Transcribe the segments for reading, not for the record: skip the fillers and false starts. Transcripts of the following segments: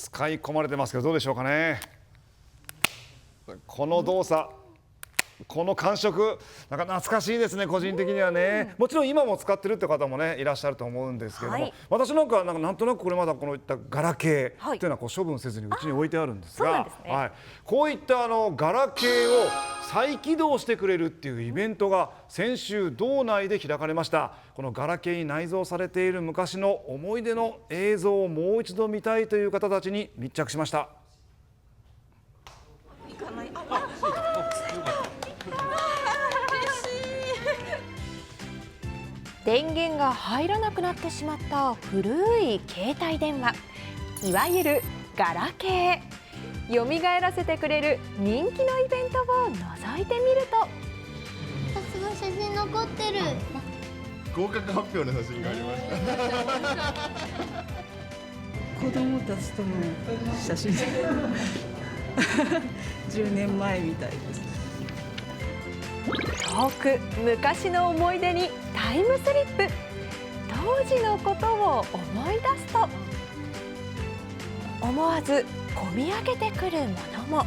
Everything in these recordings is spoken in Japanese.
使い込まれてますけどどうでしょうかね。この動作、この感触、なんか懐かしいですね、個人的にはね。もちろん今も使ってるって方もねいらっしゃると思うんですけれども、私なんかはなんとなくこれまだこのいったガラケーっていうのはこう処分せずにうちに置いてあるんですが、こういったガラケーを再起動してくれるっていうイベントが先週道内で開かれました。このガラケーに内蔵されている昔の思い出の映像をもう一度見たいという方たちに密着しました。電源が入らなくなってしまった古い携帯電話、いわゆるガラケー。よみがえらせてくれる人気のイベントを覗いてみると、すごい写真残ってる。合格発表の写真がありました。子供たちとの写真10年前みたいです。遠く昔の思い出にタイムスリップ。当時のことを思い出すと思わずこみ上げてくるものも。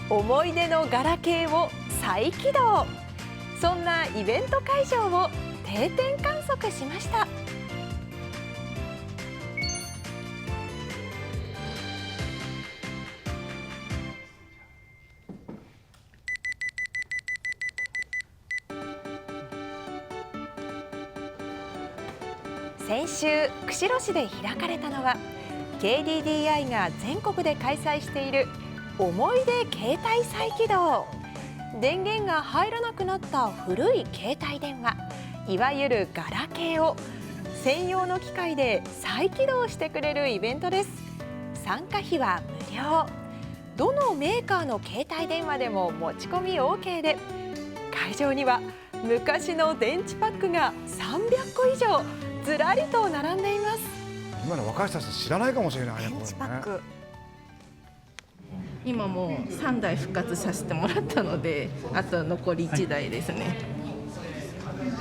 思い出のガラケーを再起動。そんなイベント会場を定点観測しました。先週、釧路市で開かれたのは KDDI が全国で開催している思い出携帯再起動。電源が入らなくなった古い携帯電話、いわゆるガラケーを専用の機械で再起動してくれるイベントです。参加費は無料。どのメーカーの携帯電話でも持ち込み OK で、会場には昔の電池パックが300個以上ずらりと並んでいます。今の若い人たち知らないかもしれないね。電池パック、今もう3台復活させてもらったので、あと残り1台ですね。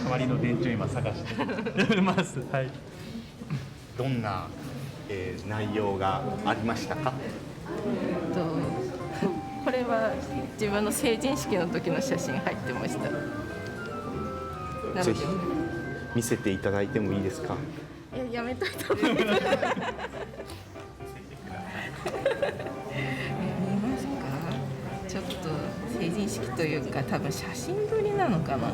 代わりの電池を今探してます。はい。どんな、内容がありましたか？これは自分の成人式の時の写真入ってました。ぜひ見せていただいてもいいですか？やめといた方がいい。見ますか？ちょっと成人式というか、多分写真撮りなのかな。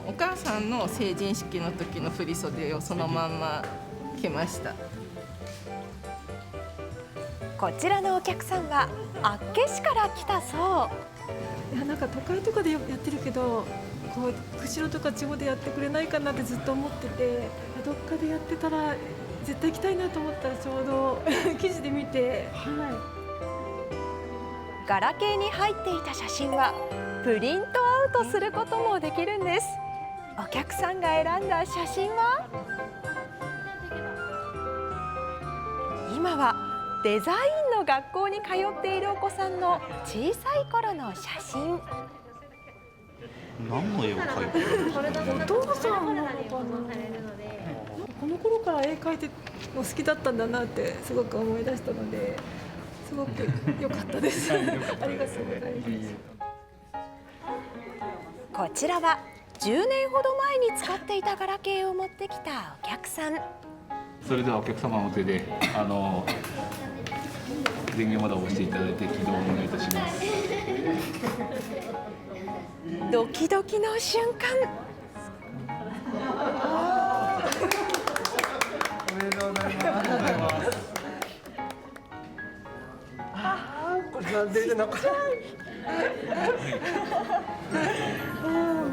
お母さんの成人式の時の振袖をそのまんま着ました。こちらのお客さんは厚岸から来たそう。いや、なんか都会とかでやってるけど、こう釧路とか地方でやってくれないかなってずっと思ってて、どっかでやってたら絶対行きたいなと思ったら、ちょうど記事で見て、ガラケーに入っていた写真はプリントアウトすることもできるんです。お客さんが選んだ写真は、今はデザインの学校に通っているお子さんの小さい頃の写真。何の絵を描いてる？お父さんなのかな。この頃から絵描いてお好きだったんだなってすごく思い出したので、すごく良かったです。ありがとうございます。こちらは10年ほど前に使っていたガラケーを持ってきたお客さん。それではお客様の手で電源まだ押していただいて起動をお願いいたします。ドキドキの瞬間。おめでとうございます。これなんで出てなかった。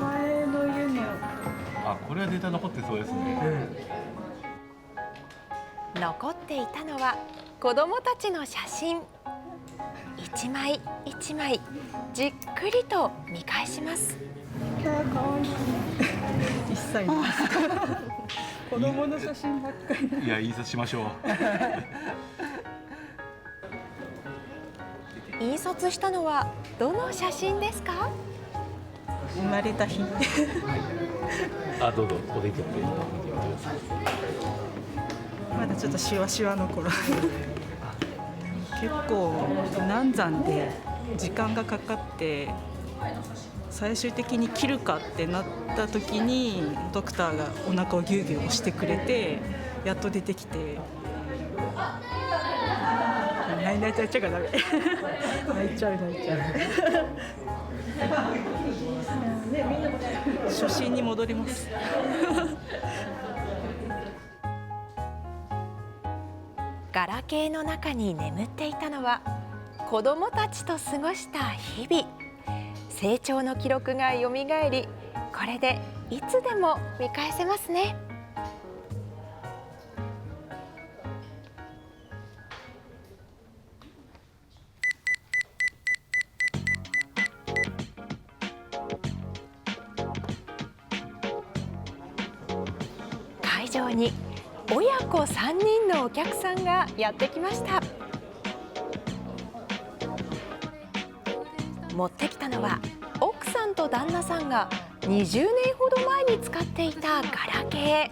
前の家にこれはデータ残ってそうですね。残っていたのは子どもたちの写真。一枚一枚じっくりと見返します。1歳の子供の写真ばっかり。いや、印刷しましょう。印刷したのはどの写真ですか？生まれた日。どうぞお出てって。まだちょっとシワシワの頃結構難産で時間がかかって最終的に切るかってなった時にドクターがお腹をギュウギュウ押してくれてやっと出てきて泣いちゃうからダメ泣いちゃう初心に戻りますガラケーの中に眠っていたのは子どもたちと過ごした日々。成長の記録がよみがえり、これでいつでも見返せますね。会場に親子3人のお客さんがやってきました。持ってきたのは奥さんと旦那さんが20年ほど前に使っていたガラケ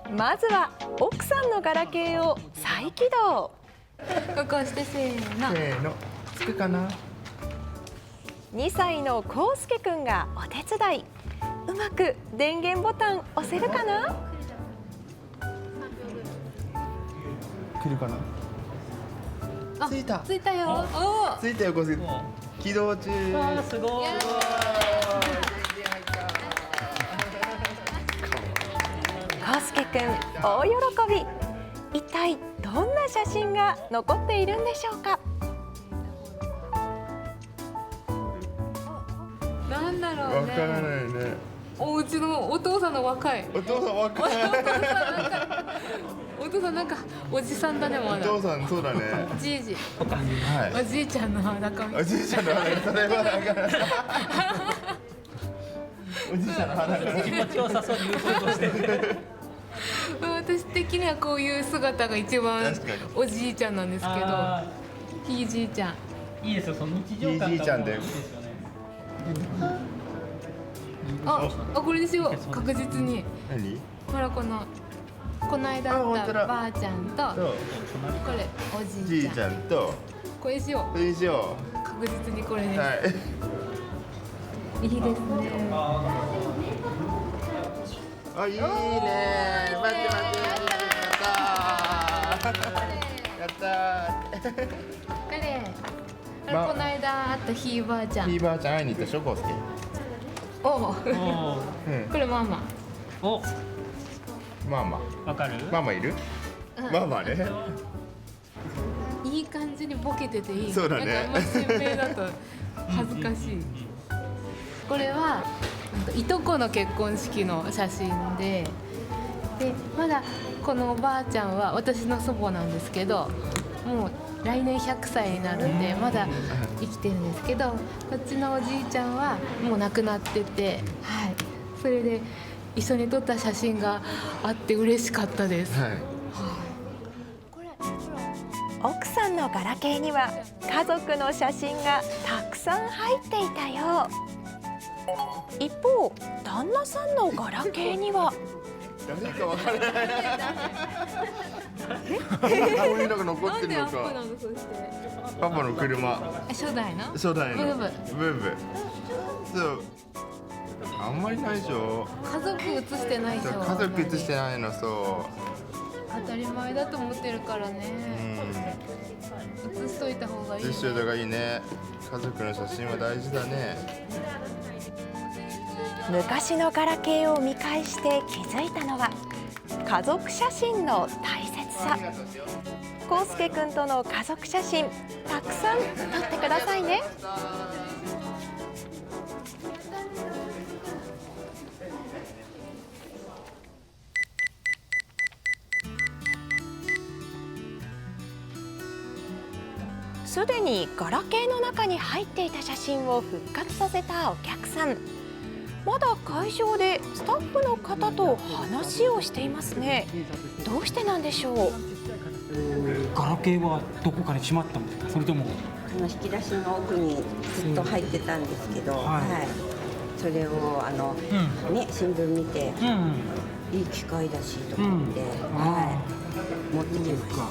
ー。まずは奥さんのガラケーを再起動。ここしてせーの。つくかな。2歳のこうすけくんがお手伝い。うまく電源ボタン押せるかな。来るかな。あ、着いた。着いたよ。着いたよ、こす。起動中。すごい。こうすけくん大喜び。一体どんな写真が残っているんでしょうか。なんだろうね。わからないね。うちのお父さんの若い。お父さん若い。お父さんなんかおじさんだねまだ。お父さんそうだね。じいじ。はい。おじいちゃんの裸。おじいちゃんの裸、それはだから。おじいちゃんの裸。気持ちよさそうに言うことしてる。私的にはこういう姿が一番おじいちゃんなんですけど、ひいじいちゃん。いいですよ、その日常感。ひいじいちゃんで。あ、これにしよう。確実に。何？ほらこの間会ったばあちゃんと、これおじいちゃん。じいちゃんと。これにしよう。これにしよう。確実にこれね。はい。いいですね。あ、いいね。待って。やったー。これこの間会ったひいばあちゃん。ひいばあちゃん会いに行ったでしょ、こうすけ。お。これママ。お。ママ。わかる？ママいる？ママね。いい感じにボケてていい。そうだね。なんかあんま鮮明だと恥ずかしい。これはいとこの結婚式の写真で、まだこのおばあちゃんは私の祖母なんですけど、もう来年100歳になるんでまだ生きてるんですけど、こっちのおじいちゃんはもう亡くなってて、はい、それで一緒に撮った写真があって嬉しかったです。はい、奥さんのガラケーには家族の写真がたくさん入っていたよう。一方、旦那さんのガラケーには誰かわからない。こういうのが残ってるのか。パパの車。初代の？初代の。ブーブ。そう。あんまりないでしょ。家族写してないでしょ。家族写してないの、そう。当たり前だと思ってるからね。写しといた方がいい。写しといた方がいいね。家族の写真は大事だね。昔のガラケーを見返して気づいたのは家族写真の大切さ。こうすけくんとの家族写真たくさん撮ってくださいね。すでにガラケーの中に入っていた写真を復活させたお客さん。まだ会場でスタッフの方と話をしていますね。どうしてなんでしょう。ガラケーはどこかにしまったんですか、それとも引き出しの奥にずっと入ってたんですけど、それをね、新聞見て、いい機会だしと思って、持ってきました。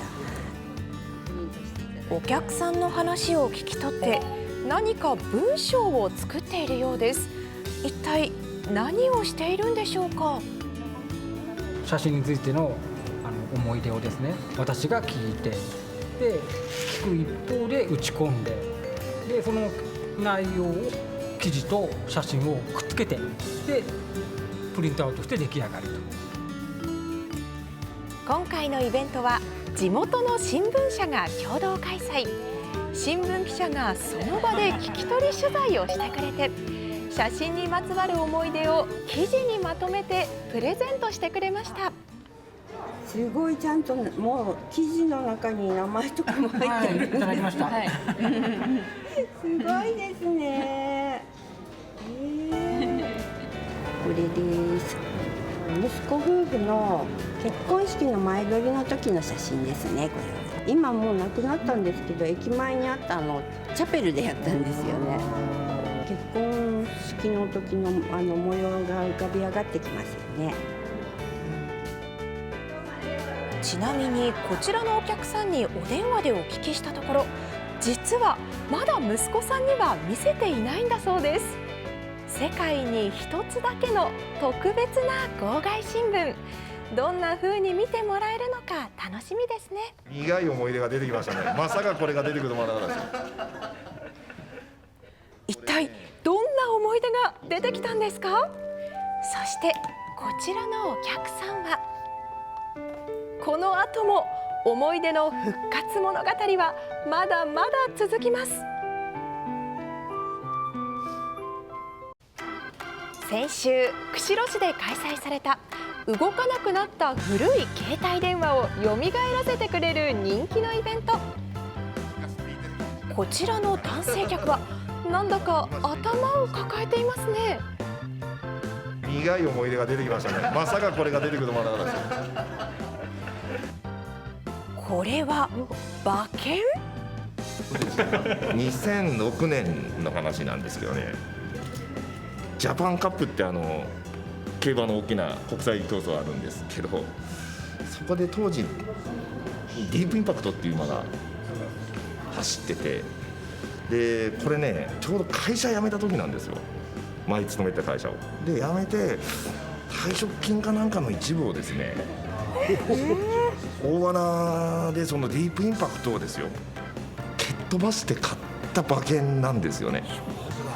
お客さんの話を聞き取って何か文章を作っているようです。一体何をしているんでしょうか。写真についての思い出をですね、私が聞いて、で聞く一方で打ち込んで、でその内容を記事と写真をくっつけて、でプリントアウトして出来上がりと。今回のイベントは地元の新聞社が共同開催。新聞記者がその場で聞き取り取材をしてくれて、写真にまつわる思い出を記事にまとめてプレゼントしてくれました。すごいちゃんともう記事の中に名前とかも入ってる、いただきました。すごいですね。これです。息子夫婦の結婚式の前撮りの時の写真ですね。これ今もうなくなったんですけど、駅前にあったチャペルでやったんですよね。結婚式の時の模様が浮かび上がってきますよね。ちなみにこちらのお客さんにお電話でお聞きしたところ、実はまだ息子さんには見せていないんだそうです。世界に一つだけの特別な号外新聞、どんな風に見てもらえるのか楽しみですね。苦い思い出が出てきましたね。まさかこれが出てくると思わなかったです。一体どんな思い出が出てきたんですか。そしてこちらのお客さんは、この後も思い出の復活物語はまだまだ続きます。先週釧路市で開催された動かなくなった古い携帯電話をよみがえらせてくれる人気のイベント。こちらの男性客はなんだか頭を抱えていますね。苦い思い出が出てきましたね。まさかこれが出てくると思わなかったです。これは馬券？2006年の話なんですけどね、ジャパンカップって競馬の大きな国際競争あるんですけど、そこで当時ディープインパクトっていう馬が走ってて、でこれねちょうど会社辞めた時なんですよ。前勤めてた会社をで辞めて、退職金かなんかの一部をですね、大穴でそのディープインパクトをですよ蹴っ飛ばして買った馬券なんですよね。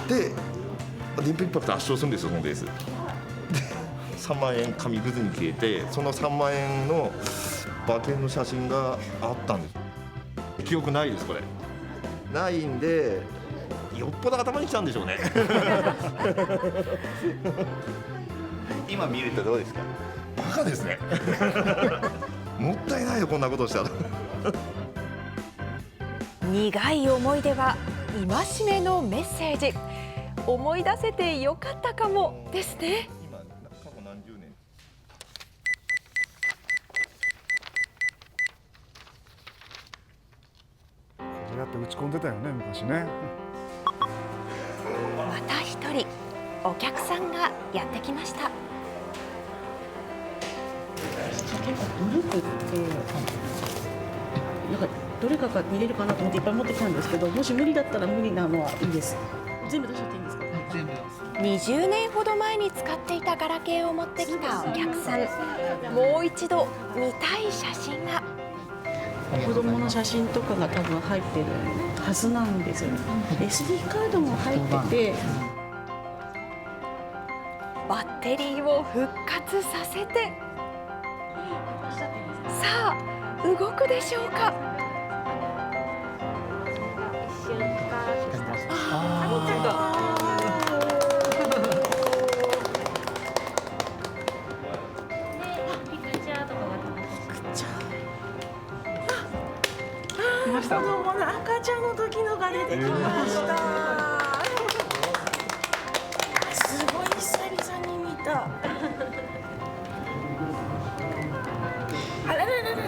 でディープインパクト圧勝するんですよ、そのレースで。3万円紙くずに消えて、その3万円の馬券の写真があったんです。記憶ないです、これないんで、よっぽど頭にきたんでしょうね。今見るとどうですか？バカですね。もったいないよ、こんなことしたら。苦い思い出は戒めのメッセージ。思い出せてよかったかもですね。過去何十年。こうやって打ち込んでたよね、昔ね。また一人お客さんがやってきました。ドルクってなんかどれかが見れるかなと思っていっぱい持ってきたんですけど、もし無理だったら無理なのはいいです。全部出しちゃっていいんですか？全部。20年ほど前に使っていたガラケーを持ってきたお客さん、もう一度見たい写真が。子供の写真とかが多分入ってるはずなんですよね。SD カードも入ってて、バッテリーを復活させて、さあ動くでしょうか。子供の赤ちゃんの時のが出てきました。すごい久々に見た。あららららら。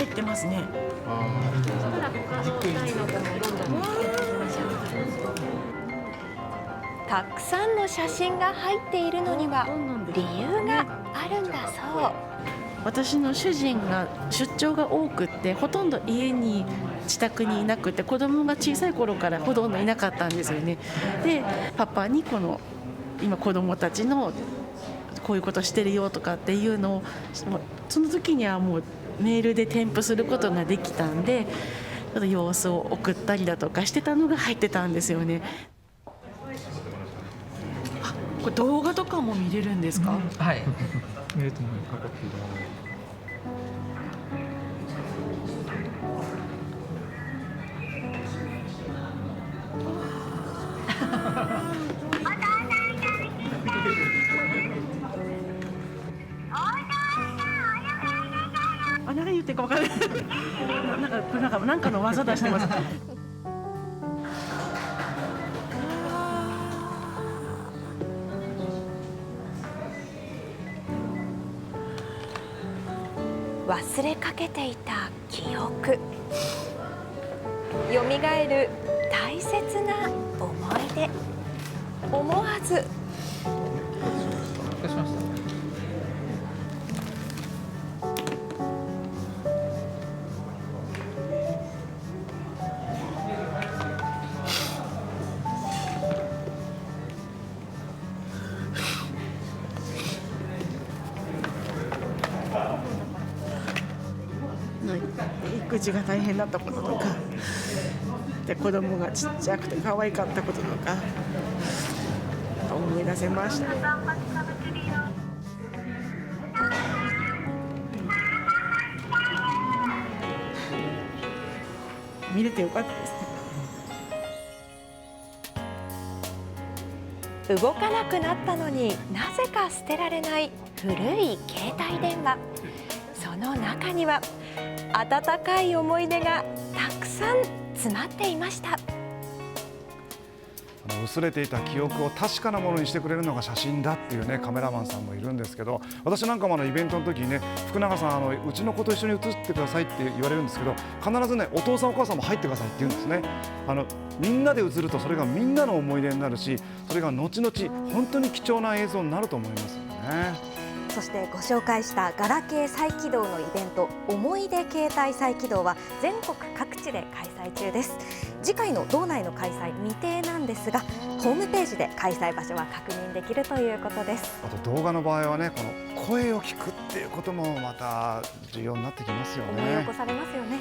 入ってますね。たくさんの写真が入っているのには理由があるんだそう。私の主人が出張が多くってほとんど家に自宅にいなくて、子供が小さい頃からほとんどいなかったんですよね。でパパにこの今子供たちのこういうことしてるよとかっていうのをその時にはもうメールで添付することができたんで、ちょっと様子を送ったりだとかしてたのが入ってたんですよね。これ動画とかも見れるんですか？はい。あ、何言ってるか分からない。なんかの技出してます。忘れかけていた記憶、よみがえる大切な思い出。思わず育児が大変だったこととかで、子供がちっちゃくて可愛かったこととか思い出せました。見れてよかったです動かなくなったのになぜか捨てられない古い携帯電話。その中には温かい思い出がたくさん詰まっていました。薄れていた記憶を確かなものにしてくれるのが写真だっていうねカメラマンさんもいるんですけど、私なんかもイベントの時にね、福永さんうちの子と一緒に写ってくださいって言われるんですけど、必ずねお父さんお母さんも入ってくださいって言うんですね。みんなで写るとそれがみんなの思い出になるし、それが後々本当に貴重な映像になると思いますよね。そしてご紹介したガラケー再起動のイベント、思い出携帯再起動は全国各地で開催中です。次回の道内の開催未定なんですが、ホームページで開催場所は確認できるということです。あと動画の場合はね、この声を聞くっていうこともまた重要になってきますよね。思い起こされますよね。